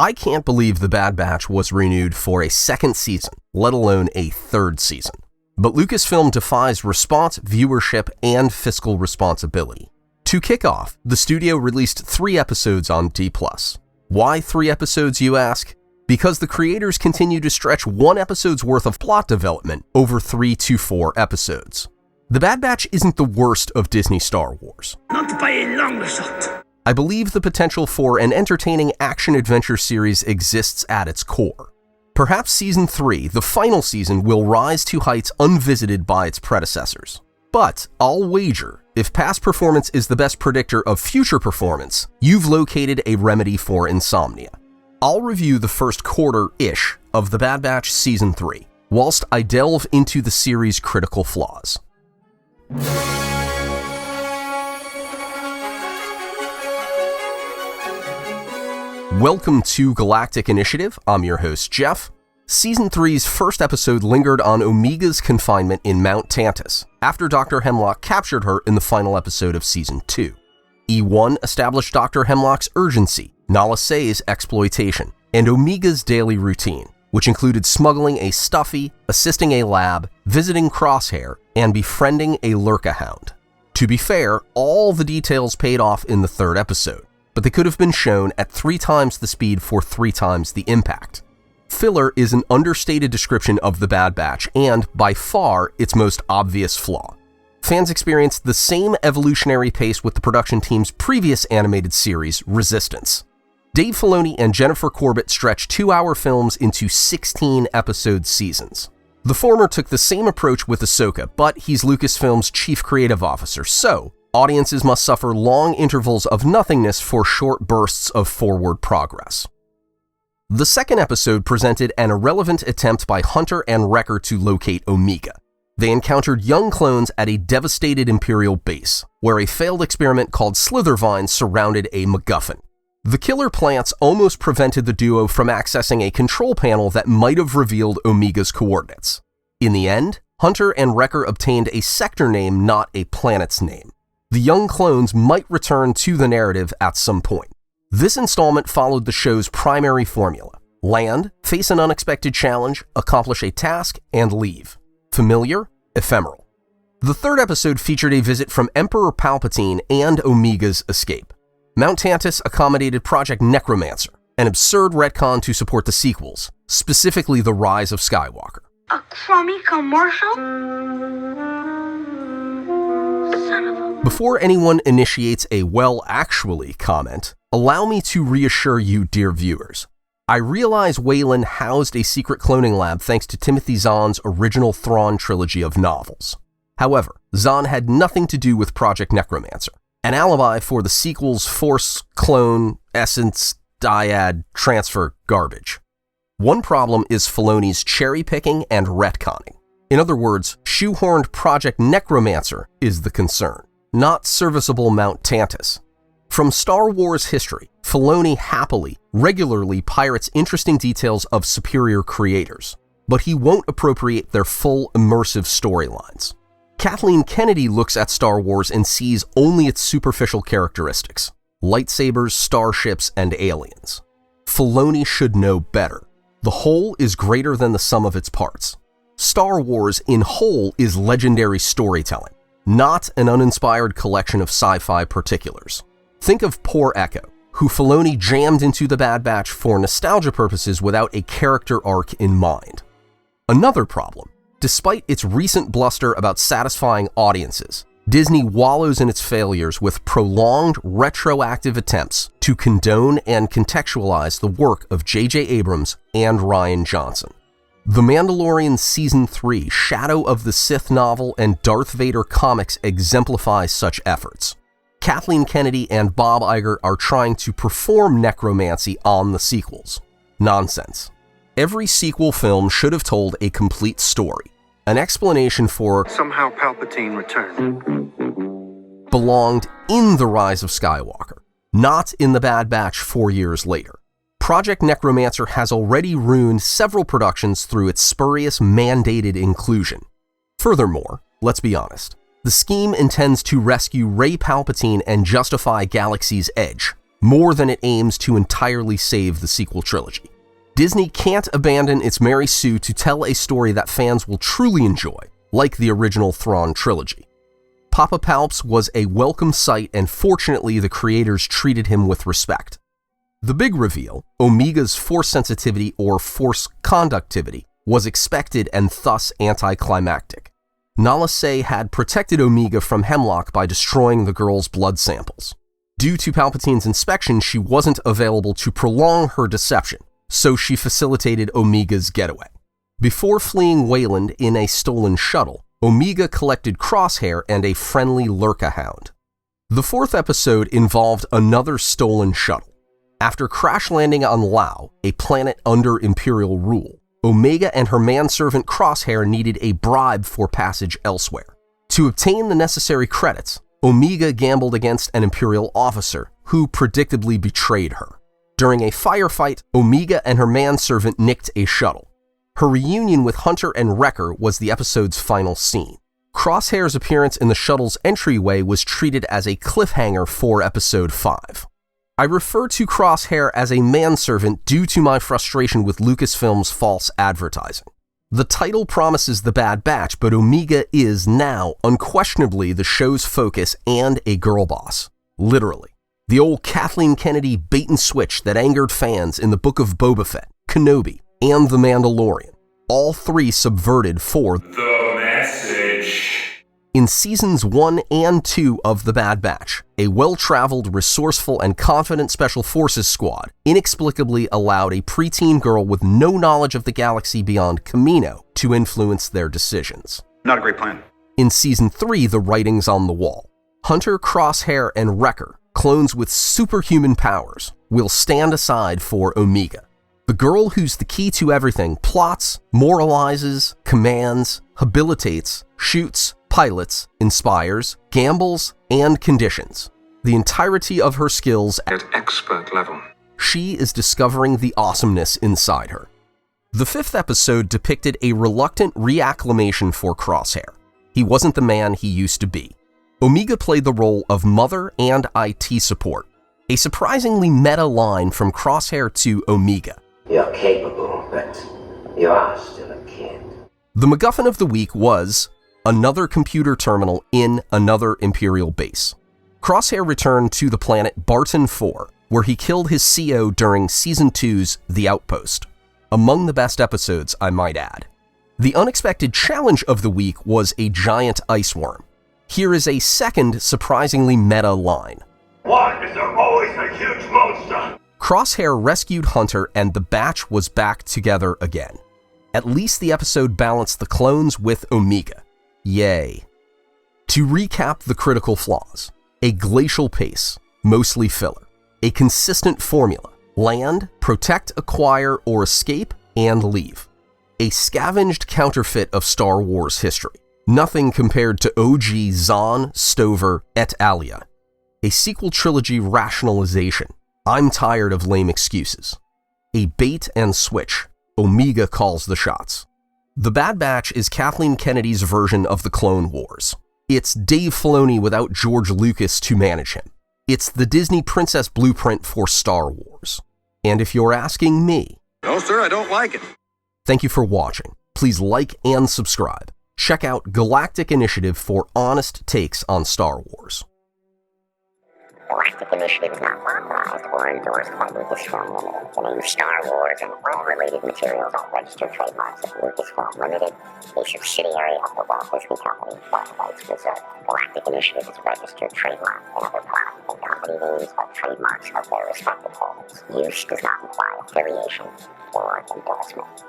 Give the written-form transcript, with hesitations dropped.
I can't believe The Bad Batch was renewed for a second season, let alone a third season. But Lucasfilm defies response, viewership, and fiscal responsibility. To kick off, the studio released 3 episodes on D+. Why 3 episodes, you ask? Because the creators continue to stretch 1 episode's worth of plot development over 3 to 4 episodes. The Bad Batch isn't the worst of Disney Star Wars. Not by a long shot. I believe the potential for an entertaining action-adventure series exists at its core. Perhaps Season 3, the final season, will rise to heights unvisited by its predecessors. But I'll wager, if past performance is the best predictor of future performance, you've located a remedy for insomnia. I'll review the first quarter-ish of The Bad Batch Season 3, whilst I delve into the series' critical flaws. Welcome to Galactic Initiative. I'm your host, Jeff. Season 3's first episode lingered on Omega's confinement in Mount Tantus, after Dr. Hemlock captured her in the final episode of Season 2. E1 established Dr. Hemlock's urgency, Nala Se's exploitation, and Omega's daily routine, which included smuggling a Stuffy, assisting a lab, visiting Crosshair, and befriending a Lurka Hound. To be fair, all the details paid off in the third episode, but they could have been shown at 3 times the speed for 3 times the impact. Filler is an understated description of The Bad Batch and, by far, its most obvious flaw. Fans experienced the same evolutionary pace with the production team's previous animated series, Resistance. Dave Filoni and Jennifer Corbett stretched 2-hour films into 16-episode seasons. The former took the same approach with Ahsoka, but he's Lucasfilm's chief creative officer, so audiences must suffer long intervals of nothingness for short bursts of forward progress. The second episode presented an irrelevant attempt by Hunter and Wrecker to locate Omega. They encountered young clones at a devastated Imperial base, where a failed experiment called Slithervine surrounded a MacGuffin. The killer plants almost prevented the duo from accessing a control panel that might have revealed Omega's coordinates. In the end, Hunter and Wrecker obtained a sector name, not a planet's name. The young clones might return to the narrative at some point. This installment followed the show's primary formula: land, face an unexpected challenge, accomplish a task, and leave. Familiar, ephemeral. The third episode featured a visit from Emperor Palpatine and Omega's escape. Mount Tantus accommodated Project Necromancer, an absurd retcon to support the sequels, specifically The Rise of Skywalker. A crummy commercial? Son of a... Before anyone initiates a "well, actually" comment, allow me to reassure you, dear viewers. I realize Wayland housed a secret cloning lab thanks to Timothy Zahn's original Thrawn trilogy of novels. However, Zahn had nothing to do with Project Necromancer, an alibi for the sequel's Force, Clone, Essence, Dyad, Transfer garbage. One problem is Filoni's cherry-picking and retconning. In other words, shoehorned Project Necromancer is the concern, not serviceable Mount Tantus. From Star Wars history, Filoni happily, regularly pirates interesting details of superior creators, but he won't appropriate their full immersive storylines. Kathleen Kennedy looks at Star Wars and sees only its superficial characteristics: lightsabers, starships, and aliens. Filoni should know better. The whole is greater than the sum of its parts. Star Wars in whole is legendary storytelling, not an uninspired collection of sci-fi particulars. Think of Poor Echo, who Filoni jammed into The Bad Batch for nostalgia purposes without a character arc in mind. Another problem: despite its recent bluster about satisfying audiences, Disney wallows in its failures with prolonged, retroactive attempts to condone and contextualize the work of J.J. Abrams and Rian Johnson. The Mandalorian Season 3, Shadow of the Sith novel, and Darth Vader comics exemplify such efforts. Kathleen Kennedy and Bob Iger are trying to perform necromancy on the sequels. Nonsense. Every sequel film should have told a complete story. An explanation for somehow Palpatine returned belonged in The Rise of Skywalker, not in The Bad Batch 4 years later. Project Necromancer has already ruined several productions through its spurious mandated inclusion. Furthermore, let's be honest, the scheme intends to rescue Rey Palpatine and justify Galaxy's Edge, more than it aims to entirely save the sequel trilogy. Disney can't abandon its Mary Sue to tell a story that fans will truly enjoy, like the original Thrawn trilogy. Papa Palps was a welcome sight, and fortunately the creators treated him with respect. The big reveal, Omega's force sensitivity or force conductivity, was expected and thus anticlimactic. Nala Se had protected Omega from Hemlock by destroying the girl's blood samples. Due to Palpatine's inspection, she wasn't available to prolong her deception, so she facilitated Omega's getaway. Before fleeing Wayland in a stolen shuttle, Omega collected Crosshair and a friendly Lurka Hound. The fourth episode involved another stolen shuttle. After crash landing on Lao, a planet under Imperial rule, Omega and her manservant Crosshair needed a bribe for passage elsewhere. To obtain the necessary credits, Omega gambled against an Imperial officer, who predictably betrayed her. During a firefight, Omega and her manservant nicked a shuttle. Her reunion with Hunter and Wrecker was the episode's final scene. Crosshair's appearance in the shuttle's entryway was treated as a cliffhanger for Episode 5. I refer to Crosshair as a manservant due to my frustration with Lucasfilm's false advertising. The title promises the Bad Batch, but Omega is now unquestionably the show's focus and a girl boss. Literally. The old Kathleen Kennedy bait and switch that angered fans in the Book of Boba Fett, Kenobi, and The Mandalorian. All three subverted for the message. In seasons 1 and 2 of The Bad Batch, a well-traveled, resourceful, and confident Special Forces squad inexplicably allowed a preteen girl with no knowledge of the galaxy beyond Kamino to influence their decisions. Not a great plan. In season 3, the writing's on the wall. Hunter, Crosshair, and Wrecker, clones with superhuman powers, will stand aside for Omega. The girl who's the key to everything plots, moralizes, commands, habilitates, shoots, pilots, inspires, gambles, and conditions. The entirety of her skills At expert level. She is discovering the awesomeness inside her. The fifth episode depicted a reluctant reacclimation for Crosshair. He wasn't the man he used to be. Omega played the role of mother and IT support. A surprisingly meta line from Crosshair to Omega. You're capable, but you are still a kid. The MacGuffin of the week was another computer terminal in another Imperial base. Crosshair returned to the planet Barton 4, where he killed his CO during Season 2's The Outpost. Among the best episodes, I might add. The unexpected challenge of the week was a giant ice worm. Here is a second surprisingly meta line. Why is there always a huge monster? Crosshair rescued Hunter and the Batch was back together again. At least the episode balanced the clones with Omega. Yay. To recap the critical flaws: a glacial pace, mostly filler. A consistent formula: land, protect, acquire, or escape, and leave. A scavenged counterfeit of Star Wars history. Nothing compared to OG Zahn, Stover, et alia. A sequel trilogy rationalization. I'm tired of lame excuses. A bait and switch. Omega calls the shots. The Bad Batch is Kathleen Kennedy's version of the Clone Wars. It's Dave Filoni without George Lucas to manage him. It's the Disney Princess blueprint for Star Wars. And if you're asking me... No, sir, I don't like it. Thank you for watching. Please like and subscribe. Check out Galactic Initiative for honest takes on Star Wars. Galactic Initiative is not authorized or endorsed by Lucasfilm Limited. The name Star Wars and all related materials are registered trademarks of Lucasfilm Limited, a subsidiary of the Walt Disney Company, all rights reserved. Galactic Initiative is a registered trademark, and other product and company names are trademarks of their respective holders. Use does not imply affiliation or endorsement.